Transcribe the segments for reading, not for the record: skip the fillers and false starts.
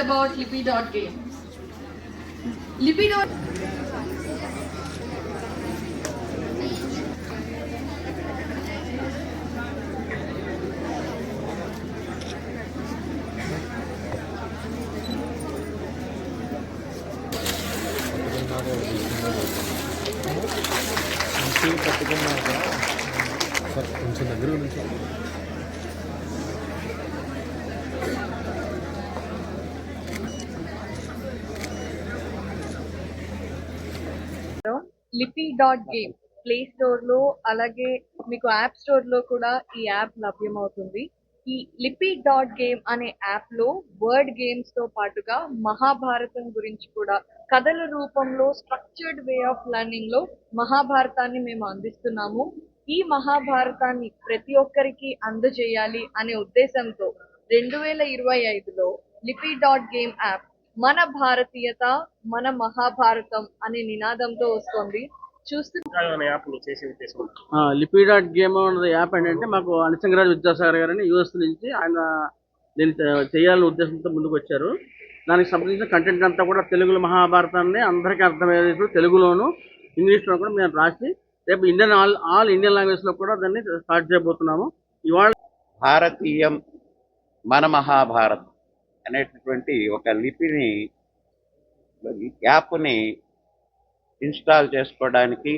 about Lippy.game. Lippy. కొంచెం దగ్గర నుంచి Lippy.game ప్లే స్టోర్ లో అలాగే మీకు యాప్ స్టోర్ లో కూడా ఈ యాప్ లభ్యమవుతుంది. ఈ Lippy.game అనే యాప్ లో వర్డ్ గేమ్స్ తో పాటుగా మహాభారతం గురించి కూడా కథల రూపంలో స్ట్రక్చర్డ్ వే ఆఫ్ లెర్నింగ్ లో మహాభారతాన్ని మేము అందిస్తున్నాము. ఈ మహాభారతాన్ని ప్రతి ఒక్కరికి అందజేయాలి అనే ఉద్దేశంతో 2025లో Lippy.game యాప్ మన భారతీయత మన మహాభారతం అనే నినాదంతో వస్తుంది. లిపి.గేమ్ అనే యాప్ ఏంటంటే మాకు అనిసంగరాజు విద్యాసాగర్ గారని యూఎస్ నుంచి ఆయన దీన్ని చేయాలనే ఉద్దేశంతో ముందుకు వచ్చారు. దానికి సంబంధించిన కంటెంట్ అంతా కూడా తెలుగులో మహాభారతాన్ని అందరికీ అర్థమయ్యేది తెలుగులోను ఇంగ్లీష్లో కూడా మేము రాసి రేపు ఇండియన్ ఆల్ ఇండియన్ లాంగ్వేజ్లో కూడా దాన్ని స్టార్ట్ చేయబోతున్నాము. ఇవాళ భారతీయం మన మహాభారత్ అనేటటువంటి ఒక లిపిని యాప్ని ఇన్స్టాల్ చేసుకోవడానికి,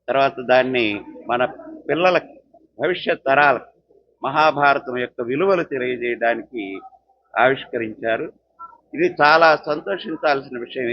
తర్వాత దాన్ని మన పిల్లలకి భవిష్యత్ తరాలకు మహాభారతం యొక్క విలువలు తెలియజేయడానికి ఆవిష్కరించారు. ఇది చాలా సంతోషించాల్సిన విషయం.